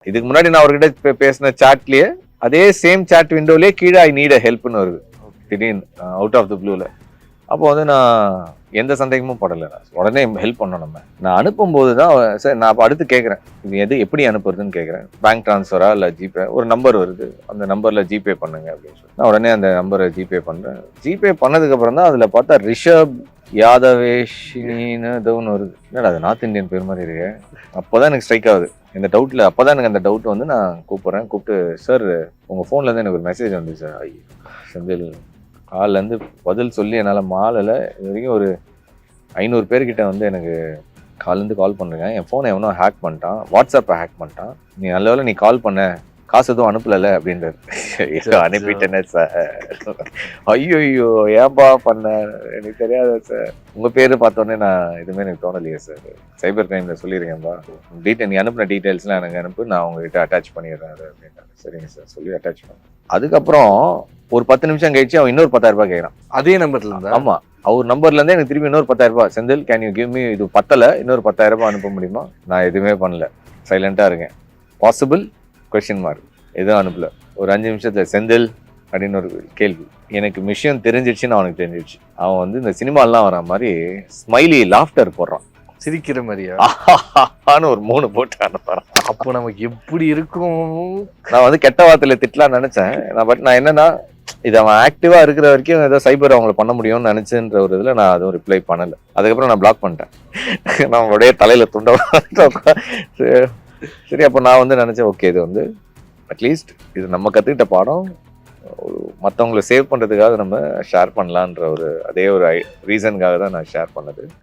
இதுக்கு முன்னாடி நான் அவர்கிட்ட பேசின சாட்லயே அதே சேம் சாட் விண்டோலயே கீழே ஐ நீட் ஹெல்ப்னு வருது திடீர்னு அவுட் ஆஃப் த ப்ளூல. அப்போ வந்து நான் எந்த சந்தேகமும் படலை. உடனே ஹெல்ப் பண்ணோம். நான் அனுப்பும்போது தான் சார் நான் அப்போ அடுத்து கேட்குறேன், இது எப்படி அனுப்புறதுன்னு கேட்குறேன். பேங்க் ட்ரான்ஸ்ஃபரா இல்லை ஜிபே? ஒரு நம்பர் வருது, அந்த நம்பரில் ஜிபே பண்ணுங்க அப்படின்னு சொல்லி நான் உடனே அந்த நம்பரை ஜிபே பண்ணுறேன். ஜிபே பண்ணதுக்கப்புறம் தான் அதில் பார்த்தா ரிஷப் யாதவேஷினின்னு ஏதோ ஒன்று வருது. என்னடா அது நார்த் இந்தியன் பேர் மாதிரி இருக்கு. அப்போ தான் எனக்கு ஸ்ட்ரைக் ஆகுது இந்த டவுட்டில். அப்போ தான் எனக்கு அந்த டவுட் வந்து நான் கூப்பிட்டு, சார் உங்கள் ஃபோன்லேருந்து எனக்கு ஒரு மெசேஜ் வந்துச்சு சார். ஐயோ செந்தில், காலிலேருந்து பதில் சொல்லி என்னால் மாலையில் இது வரைக்கும் ஒரு 500 பேர்கிட்ட வந்து எனக்கு காலேருந்து கால் பண்ணுறேங்க. என் ஃபோனை எவனோ ஹேக் பண்ணிட்டான், வாட்ஸ்அப்பை ஹேக் பண்ணிட்டான். நீ நல்ல வேளை நீ கால் பண்ண, காசு எதுவும் அனுப்பலை அப்படின்றது. ஏதோ அனுப்பிட்டேனே சார். ஐயோ ஏன்பா பண்ண, எனக்கு தெரியாத சார். உங்கள் பேர் பார்த்தோன்னே நான் எதுவுமே எனக்கு தோணலையே சார். சைபர் கிரைமில் சொல்லியிருக்கேன்ப்பா, நீ அனுப்பின டீட்டெயில்ஸ்லாம் எனக்கு அனுப்பு, நான் உங்ககிட்ட அட்டாச் பண்ணிடுறேன் அது அப்படின்ட்டாங்க. சரிங்க சார் சொல்லி அட்டாச் பண்ணேன். அதுக்கப்புறம் ஒரு 10 நிமிஷம் கழிச்சு அவன் இன்னொரு 10,000 ரூபாய் கேட்குறான். அதே நம்பர்ல இருந்தா? ஆமா, அவர் நம்பர்ல இருந்தே எனக்கு திரும்பி இன்னொரு 10,000 ரூபாய். Senthil can you give me, இது பத்தல, இன்னொரு 10,000 ரூபாய் அனுப்ப முடியுமா? நான் எதுவுமே பண்ணல, சைலண்டா இருக்கேன். பாசிபிள் கொஸ்டின் மார்க், எதுவும் அனுப்பல. ஒரு 5 நிமிஷத்துல செந்தில் அப்படின்னு ஒரு கேள்வி. எனக்கு விஷயம் தெரிஞ்சிடுச்சுன்னு அவனுக்கு தெரிஞ்சிடுச்சு. அவன் வந்து இந்த சினிமாலாம் வர மாதிரி ஸ்மைலி லாஃப்டர் போடுறான், சிரிக்கிற மாதிரியா ஒரு 3 போட்டு அனுப்புறான். அப்போ நமக்கு எப்படி இருக்கும்? நான் வந்து கெட்ட வார்த்தையில திட்டலாம் நினைச்சேன். பட் நான் என்னன்னா, இது அவன் ஆக்டிவா இருக்கிற வரைக்கும் ஏதோ சைபர் அவங்களை பண்ண முடியும்னு நினைச்சுன்ற ஒரு இதுல நான் அதுவும் ரிப்ளை பண்ணல. அதுக்கப்புறம் நான் பிளாக் பண்ணிட்டேன். நான் அவனுடைய தலையில துண்ட. சரி, அப்போ நான் வந்து நினைச்சேன், ஓகே இது வந்து அட்லீஸ்ட் இது நம்ம கத்துக்கிட்ட பாடம், மற்றவங்களை சேவ் பண்றதுக்காக நம்ம ஷேர் பண்ணலான்ற ஒரு அதே ஒரு ரீசனுக்காக தான் நான் ஷேர் பண்ணது.